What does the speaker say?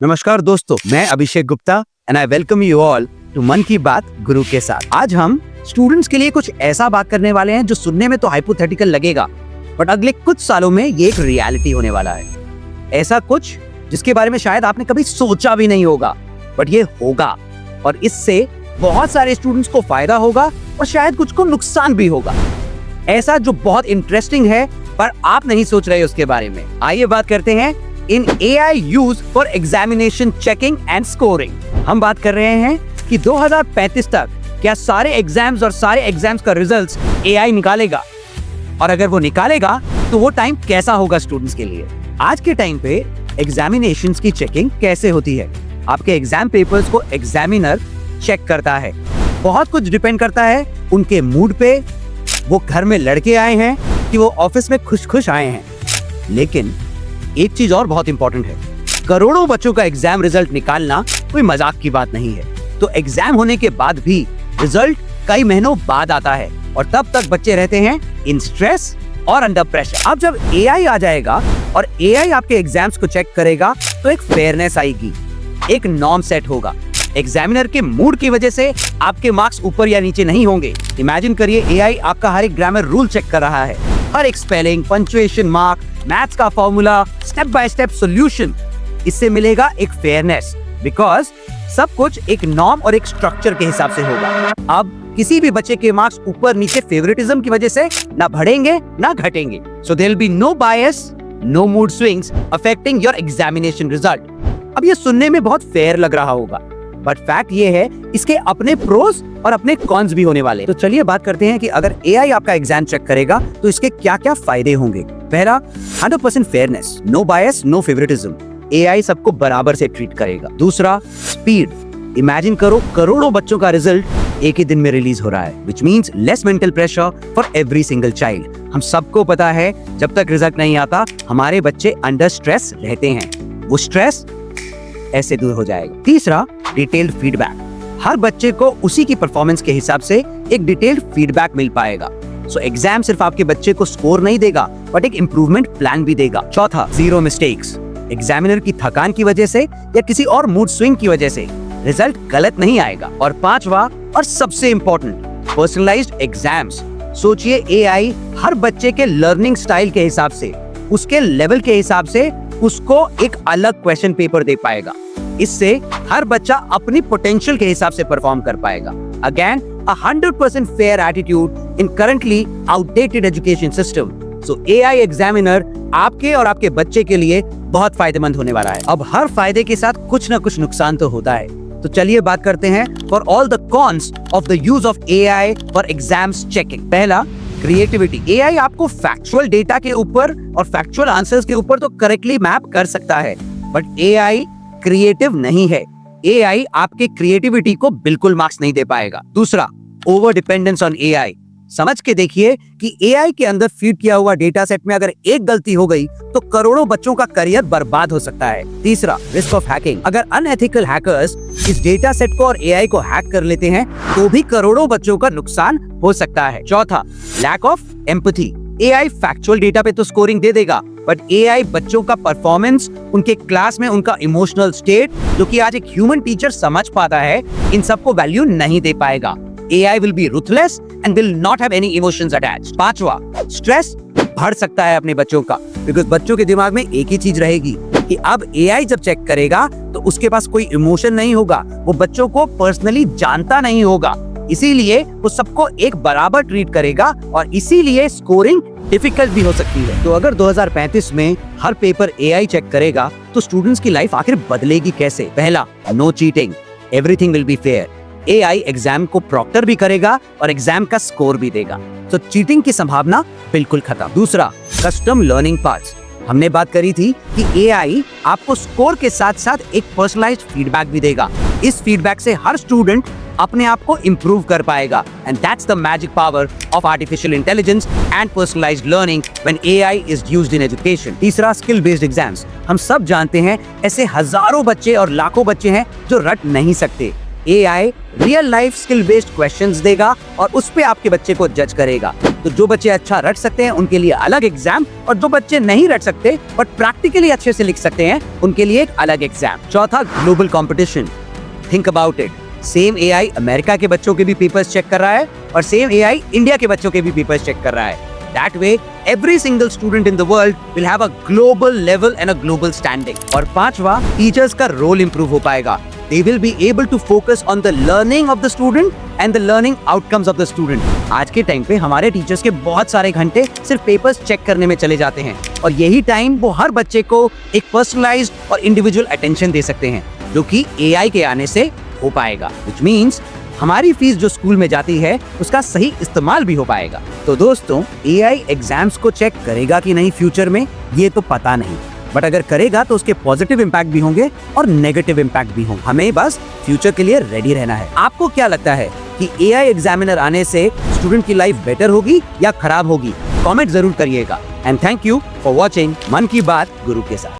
नमस्कार दोस्तों, मैं Abhishek Gupta and I welcome you all to Mann Ki बात गुरु के साथ। आज हम स्टूडेंट्स के लिए कुछ ऐसा बात करने वाले हैं जो सुनने में तो हाइपोथेटिकल लगेगा, बट अगले कुछ सालों में ये एक रियलिटी होने वाला है। ऐसा कुछ जिसके बारे में शायद आपने कभी सोचा भी नहीं होगा, बट ये होगा और इससे बहुत सारे स्टूडेंट्स को फायदा होगा और शायद कुछ को नुकसान भी होगा। ऐसा जो बहुत इंटरेस्टिंग है पर आप नहीं सोच रहे उसके बारे में। आइए बात करते हैं इन AI use for examination checking and scoring. हम बात कर रहे हैं कि 2035 तक क्या सारे एग्जाम्स और सारे एग्जाम्स का रिजल्ट्स AI निकालेगा, और अगर वो निकालेगा तो वो टाइम कैसा होगा स्टूडेंट्स के लिए। आज के टाइम पे एग्जामिनेशंस की चेकिंग कैसे होती है? आपके एग्जाम पेपर्स को एग्जामिनर चेक करता है। बहुत कुछ डिपेंड करता है उनके मूड पे, वो घर में लड़के आए हैं कि वो ऑफिस में खुश खुश आए हैं। लेकिन एक चीज और बहुत इंपॉर्टेंट है, करोड़ों बच्चों का एग्जाम रिजल्ट निकालना कोई मजाक की बात नहीं है। तो एग्जाम होने के बाद भी रिजल्ट कई महीनों बाद आता है और तब तक बच्चे रहते हैं इन स्ट्रेस और अंडर प्रेशर। अब जब AI आ जाएगा और AI आपके एग्जाम्स को चेक करेगा तो एक फेयरनेस आएगी, एक नॉर्म सेट होगा। एग्जामिनर के मूड की वजह से आपके मार्क्स ऊपर या नीचे नहीं होंगे। इमेजिन करिए AI आपका हर एक ग्रामर रूल चेक कर रहा है, हर एक स्पेलिंग, पंक्चुएशन मार्क, मैथ्स का formula, step by step solution. इससे मिलेगा एक फेयरनेस, बिकॉज सब कुछ एक नॉर्म और एक स्ट्रक्चर के हिसाब से होगा। अब किसी भी बच्चे के मार्क्स ऊपर नीचे फेवरेटिज्म की वजह से ना बढ़ेंगे ना घटेंगे। So there will be no bias, no mood swings affecting your examination result. अब ये सुनने में बहुत फेयर लग रहा होगा, बट फैक्ट ये है इसके अपने प्रोस और अपने कॉन्स भी होने वाले। तो चलिए बात करते हैं कि अगर AI आपका एग्जाम चेक करेगा तो इसके क्या क्या फायदे होंगे। पहला, 100% fairness, no bias, no favouritism. AI सबको बराबर से ट्रीट करेगा। दूसरा, स्पीड। इमेजिन करो करोड़ों बच्चों का रिजल्ट एक ही दिन में रिलीज हो रहा है, which means less mental pressure for every single child. हम सबको पता है जब तक रिजल्ट नहीं आता हमारे बच्चे अंडर स्ट्रेस रहते हैं, वो स्ट्रेस ऐसे दूर हो जाएगा। तीसरा, डिटेल्ड फीडबैक। हर बच्चे को उसी की परफॉर्मेंस के हिसाब से एक डिटेल्ड फीडबैक मिल पाएगा। सो एग्जाम सिर्फ आपके बच्चे को स्कोर नहीं देगा, बट एक इंप्रूवमेंट प्लान भी देगा। चौथा, जीरो मिस्टेक्स। एग्जामिनर की थकान की वजह से या किसी और मूड स्विंग की वजह से रिजल्ट गलत नहीं आएगा। और पांचवा और सबसे इंपॉर्टेंट, पर्सनलाइज्ड एग्जाम्स। सोचिए AI हर बच्चे के लर्निंग स्टाइल के हिसाब से, उसके लेवल के हिसाब से उसको एक अलग क्वेश्चन पेपर दे पाएगा। इससे हर बच्चा अपनी पोटेंशियल के हिसाब से परफॉर्म कर पाएगा। Again, 100% fair attitude in currently outdated education system. So AI examiner आपके और आपके बच्चे के लिए बहुत फायदेमंद होने वाला है। अब हर फायदे के साथ कुछ ना कुछ नुकसान तो होता है, तो चलिए बात करते हैं for all the cons of the use of AI for exams checking. पहला, क्रिएटिविटी। AI आपको फैक्चुअल डेटा के ऊपर और फैक्चुअल आंसर्स के ऊपर तो करेक्टली मैप कर सकता है, बट AI क्रिएटिव नहीं है। AI आपके क्रिएटिविटी को बिल्कुल मार्क्स नहीं दे पाएगा। दूसरा, ओवर डिपेंडेंस ऑन AI। समझ के देखिए कि AI के अंदर फीड किया हुआ डेटा सेट में अगर एक गलती हो गई तो करोड़ों बच्चों का करियर बर्बाद हो सकता है। तीसरा, रिस्क ऑफ हैकिंग। अगर अनएथिकल हैकर्स इस डेटा सेट को और AI को हैक कर लेते हैं तो भी करोड़ों बच्चों का नुकसान हो सकता है। चौथा, lack of empathy. AI factual data पे तो स्कोरिंग दे देगा, बट AI बच्चों का परफॉर्मेंस, उनके क्लास में उनका इमोशनल स्टेट, जो कि आज एक ह्यूमन टीचर समझ पाता है, इन सबको वैल्यू नहीं दे पाएगा। AI will be ruthless and will not have any emotions attached. पांचवा, स्ट्रेस बढ़ सकता है अपने बच्चों का, बिकॉज बच्चों के दिमाग में एक ही चीज रहेगी कि अब AI जब चेक करेगा तो उसके पास कोई इमोशन नहीं होगा, वो बच्चों को पर्सनली जानता नहीं होगा, इसीलिए वो सबको एक बराबर ट्रीट करेगा और इसीलिए स्कोरिंग डिफिकल्ट भी हो सकती है। तो अगर 2035 में हर पेपर AI चेक करेगा तो स्टूडेंट्स की लाइफ आखिर बदलेगी कैसे? पहला, no cheating, everything will be fair. AI exam को प्रॉक्टर भी करेगा और एग्जाम का स्कोर भी देगा, तो चीटिंग की संभावना बिल्कुल खत्म। दूसरा, कस्टम लर्निंग पाथ्स। हमने बात करी थी कि AI आपको स्कोर के साथ साथ एक पर्सनलाइज्ड फीडबैक भी देगा। इस फीडबैक से हर स्टूडेंट अपने आप को इंप्रूव कर पाएगा, and that's the magic power of artificial intelligence and personalised learning when AI is used in education. तीसरा, स्किल बेस्ड एग्जाम्स। हम सब जानते हैं ऐसे हजारों बच्चे और लाखों बच्चे हैं जो रट नहीं सकते। AI real life skill based questions देगा और उस पे आपके बच्चे को जज करेगा। तो जो बच्चे अच्छा रट सकते हैं उनके लिए अलग एग्जाम, और जो बच्चे नहीं रट सकते बट प्रैक्टिकली अच्छे से लिख सकते हैं उनके लिए एक अलग एग्जाम। चौथा, global competition. Think about it, same AI America के बच्चों के भी पेपर्स चेक कर रहा है और सेम AI इंडिया के बच्चों के भी पेपर्स चेक कर रहा है। That way, every single student in the world will have a global level and a global standing. और पांचवा, टीचर्स का रोल इंप्रूव हो पाएगा। They will be able to focus on the learning of the student and the learning outcomes of the student. आज के time पे हमारे teachers के बहुत सारे घंटे सिर्फ पेपर्स चेक करने में चले जाते हैं और यही टाइम वो हर बच्चे को एक पर्सनलाइज्ड और इंडिविजुअल अटेंशन दे सकते हैं, जो कि AI के आने से हो पाएगा। Which means हमारी फीस जो स्कूल में जाती है उसका सही इस्तेमाल भी हो पाएगा। तो दोस्तों, AI एग्जाम्स को चेक करेगा कि नहीं फ्यूचर में, ये तो पता नहीं, बट अगर करेगा तो उसके पॉजिटिव इम्पैक्ट भी होंगे और नेगेटिव इम्पैक्ट भी होंगे। हमें बस फ्यूचर के लिए रेडी रहना है। आपको क्या लगता है कि AI एग्जामिनर आने से स्टूडेंट की लाइफ बेटर होगी या खराब होगी? कमेंट जरूर करिएगा। And thank you for watching मन की बात गुरु के साथ।